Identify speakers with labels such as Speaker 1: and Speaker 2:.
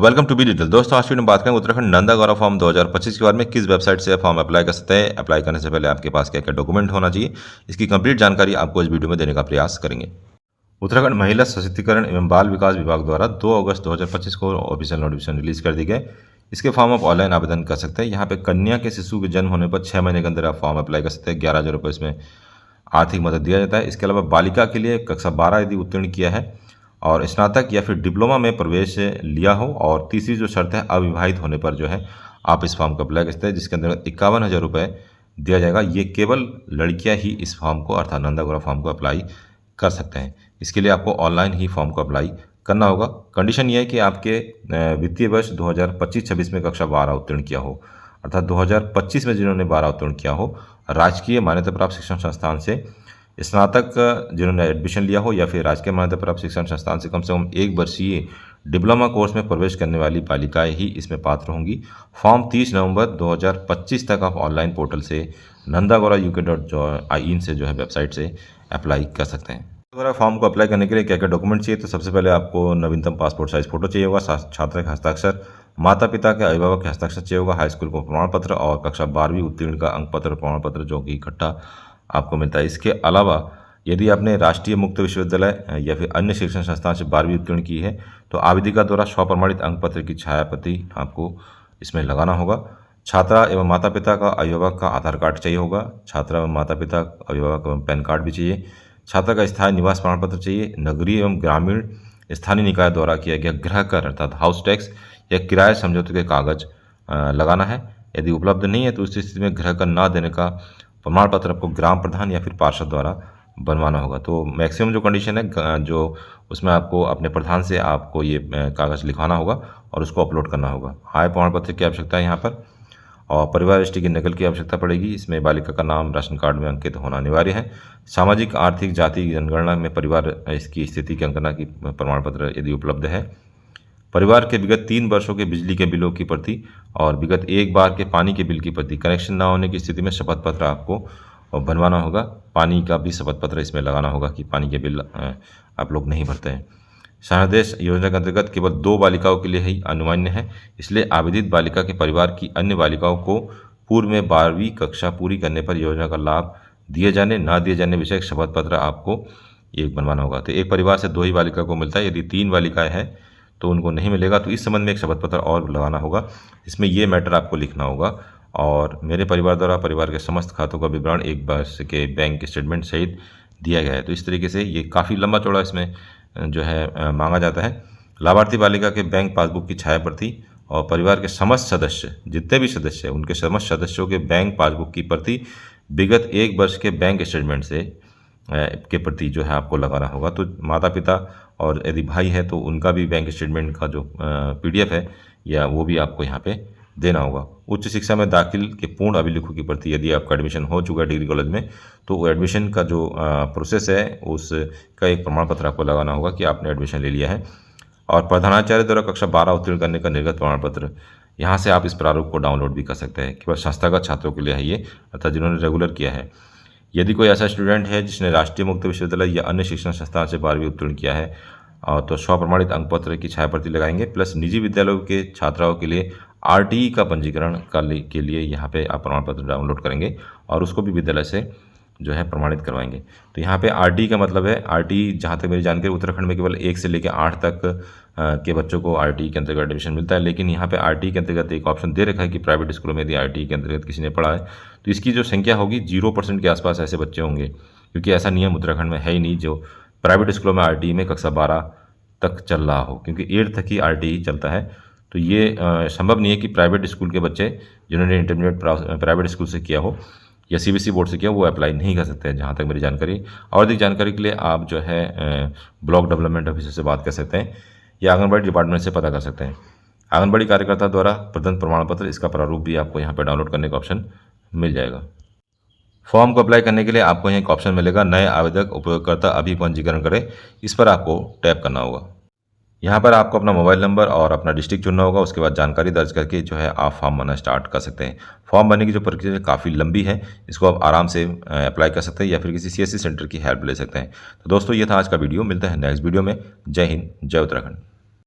Speaker 1: Welcome to be detail. दोस्तों आज की वीडियो में बात करेंगे उत्तराखंड नंदा गौरव फॉर्म 2025 के बारे में। किस वेबसाइट से फॉर्म अप्लाई कर सकते हैं, अप्लाई करने से पहले आपके पास क्या क्या डॉक्यूमेंट होना चाहिए, इसकी कंप्लीट जानकारी आपको इस वीडियो में देने का प्रयास करेंगे। उत्तराखंड महिला सशक्तिकरण एवं बाल विकास विभाग द्वारा 2 अगस्त 2025 को ऑफिशियल नोटिफिकेशन रिलीज कर दी गए। इसके फॉर्म आप ऑनलाइन आवेदन कर सकते हैं। यहाँ पे कन्या के शिशु के जन्म होने पर 6 महीने के अंदर आप फॉर्म अप्लाई कर सकते हैं। 11,000 रुपये इसमें आर्थिक मदद दिया जाता है। इसके अलावा बालिका के लिए कक्षा 12 यदि उत्तीर्ण किया है और स्नातक या फिर डिप्लोमा में प्रवेश लिया हो, और तीसरी जो शर्त है अविवाहित होने पर जो है आप इस फॉर्म को अप्लाई कर सकते हैं, जिसके अंदर 51,000 रुपये दिया जाएगा। ये केवल लड़कियां ही इस फॉर्म को अर्थात नंदा गौरव फॉर्म को अप्लाई कर सकते हैं। इसके लिए आपको ऑनलाइन ही फॉर्म को अप्लाई करना होगा। कंडीशन ये है कि आपके वित्तीय वर्ष 2025-26 में कक्षा 12 उत्तीर्ण किया हो, अर्थात 2025 में जिन्होंने 12 उत्तीर्ण किया हो, राजकीय मान्यता प्राप्त शिक्षण संस्थान से स्नातक जिन्होंने एडमिशन लिया हो, या फिर राजकीय मान्यता प्राप्त शिक्षण संस्थान से कम 1 वर्षीय डिप्लोमा कोर्स में प्रवेश करने वाली बालिकाएं ही इसमें पात्र होंगी। फॉर्म 30 नवंबर 2025 तक आप ऑनलाइन पोर्टल से nandagaurauk.in से जो है वेबसाइट से अप्लाई कर सकते हैं। अगर फॉर्म को अप्लाई करने के लिए क्या क्या डॉक्यूमेंट चाहिए, तो सबसे पहले आपको नवीनतम पासपोर्ट साइज फोटो चाहिए होगा, छात्र का हस्ताक्षर, माता पिता के अभिभावक के हस्ताक्षर चाहिए होगा, हाई स्कूल का प्रमाण पत्र और कक्षा 12वीं उत्तीर्ण का अंक पत्र प्रमाण पत्र जो कि इकट्ठा आपको मिलता है। इसके अलावा यदि आपने राष्ट्रीय मुक्त विश्वविद्यालय या फिर अन्य शिक्षण संस्थान से 12वीं उत्तीर्ण की है, तो आवेदिका द्वारा स्वप्रमाणित अंक पत्र की छायाप्रति आपको इसमें लगाना होगा। छात्रा एवं माता पिता का अभिभावक का आधार कार्ड चाहिए होगा, छात्रा एवं माता पिता अभिभावक एवं पैन कार्ड भी चाहिए, छात्रा का स्थायी निवास प्रमाण पत्र चाहिए, नगरीय एवं ग्रामीण स्थानीय निकाय द्वारा किया गया गृह कर अर्थात हाउस टैक्स या किराए समझौते के कागज लगाना है। यदि उपलब्ध नहीं है तो उस स्थिति में गृह कर न देने का प्रमाण पत्र आपको ग्राम प्रधान या फिर पार्षद द्वारा बनवाना होगा। तो मैक्सिमम जो कंडीशन है जो उसमें आपको अपने प्रधान से आपको ये कागज़ लिखवाना होगा और उसको अपलोड करना होगा। आय प्रमाण पत्र की आवश्यकता है यहाँ पर, और परिवार रजिस्ट्री की नकल की आवश्यकता पड़ेगी। इसमें बालिका का नाम राशन कार्ड में अंकित होना अनिवार्य है। सामाजिक आर्थिक जाति जनगणना में परिवार इसकी स्थिति की अंकना की प्रमाण पत्र यदि उपलब्ध है। परिवार के विगत 3 वर्षों के बिजली के बिलों की प्रति और विगत 1 बार के पानी के बिल की प्रति, कनेक्शन न होने की स्थिति में शपथ पत्र आपको बनवाना होगा। पानी का भी शपथ पत्र इसमें लगाना होगा कि पानी के बिल आप लोग नहीं भरते हैं। सहदेश योजना के अंतर्गत केवल 2 बालिकाओं के लिए ही अनुमान्य है, इसलिए आवेदित बालिका के परिवार की अन्य बालिकाओं को पूर्व में 12वीं कक्षा पूरी करने पर योजना का लाभ दिए जाने न दिए जाने विषय शपथ पत्र आपको एक बनवाना होगा। तो एक परिवार से 2 ही बालिका को मिलता है। यदि 3 बालिकाएँ हैं तो उनको नहीं मिलेगा। तो इस संबंध में एक शपथ पत्र और लगाना होगा। इसमें ये मैटर आपको लिखना होगा, और मेरे परिवार द्वारा परिवार के समस्त खातों का विवरण 1 वर्ष के बैंक स्टेटमेंट सहित दिया गया है। तो इस तरीके से ये काफ़ी लंबा चौड़ा इसमें जो है मांगा जाता है। लाभार्थी बालिका के बैंक पासबुक की छाया प्रति और परिवार के समस्त सदस्य, जितने भी सदस्य हैं उनके समस्त सदस्यों के बैंक पासबुक की प्रति विगत 1 वर्ष के बैंक स्टेटमेंट से के प्रति जो है आपको लगाना होगा। तो माता पिता और यदि भाई है तो उनका भी बैंक स्टेटमेंट का जो PDF है या वो भी आपको यहाँ पे देना होगा। उच्च शिक्षा में दाखिल के पूर्ण अभिलेखों की प्रति, यदि आपका एडमिशन हो चुका है डिग्री कॉलेज में, तो वो एडमिशन का जो प्रोसेस है उसका एक प्रमाण पत्र आपको लगाना होगा कि आपने एडमिशन ले लिया है। और प्रधानाचार्य द्वारा कक्षा 12 उत्तीर्ण करने का निर्गत प्रमाण पत्र, यहाँ से आप इस प्रारूप को डाउनलोड भी कर सकते हैं। केवल संस्थागत छात्रों के लिए है ये, अर्थात जिन्होंने रेगुलर किया है। यदि कोई ऐसा स्टूडेंट है जिसने राष्ट्रीय मुक्त विश्वविद्यालय या अन्य शिक्षण संस्थान से 12वीं उत्तीर्ण किया है, तो स्वप्रमाणित अंक पत्र की छायाप्रति लगाएंगे। प्लस निजी विद्यालयों के छात्राओं के लिए RTE का पंजीकरण के लिए यहाँ पे आप प्रमाण पत्र डाउनलोड करेंगे और उसको भी विद्यालय से जो है प्रमाणित करवाएंगे। तो यहाँ पे RTE का मतलब है, RTE जहाँ तक मेरी जानकारी उत्तराखंड में केवल 1 से लेकर 8 तक के बच्चों को RTE के अंतर्गत एडमिशन मिलता है। लेकिन यहाँ पे RTE के अंतर्गत एक ऑप्शन दे रखा है कि प्राइवेट स्कूलों में यदि RTE के अंतर्गत किसी ने पढ़ा है तो इसकी जो संख्या होगी 0% के आसपास ऐसे बच्चे होंगे, क्योंकि ऐसा नियम उत्तराखंड में है ही नहीं जो प्राइवेट स्कूलों में RTE में कक्षा 12 तक चल रहा हो, क्योंकि 8 तक ही RTE चलता है। तो ये संभव नहीं है कि प्राइवेट स्कूल के बच्चे जिन्होंने इंटरमीडिएट प्राइवेट स्कूल से किया हो या CBSE बोर्ड से किया वो अप्लाई नहीं कर सकते हैं, जहाँ तक मेरी जानकारी। और अधिक जानकारी के लिए आप जो है ब्लॉक डेवलपमेंट ऑफिसर से बात कर सकते हैं या आंगनबाड़ी डिपार्टमेंट से पता कर सकते हैं। आंगनबाड़ी कार्यकर्ता द्वारा प्रदत्त प्रमाण पत्र, इसका प्रारूप भी आपको यहाँ पर डाउनलोड करने का ऑप्शन मिल जाएगा। फॉर्म को अप्लाई करने के लिए आपको यहाँ एक ऑप्शन मिलेगा, नए आवेदक उपयोगकर्ता अभी पंजीकरण करें। इस पर आपको टैप करना होगा। यहाँ पर आपको अपना मोबाइल नंबर और अपना डिस्ट्रिक्ट चुनना होगा। उसके बाद जानकारी दर्ज करके जो है आप फॉर्म भरना स्टार्ट कर सकते हैं। फॉर्म भरने की जो प्रक्रिया काफ़ी लंबी है, इसको आप आराम से अप्लाई कर सकते हैं या फिर किसी CSC सेंटर की हेल्प ले सकते हैं। तो दोस्तों ये था आज का वीडियो, मिलते हैं नेक्स्ट वीडियो में। जय हिंद, जय उत्तराखंड।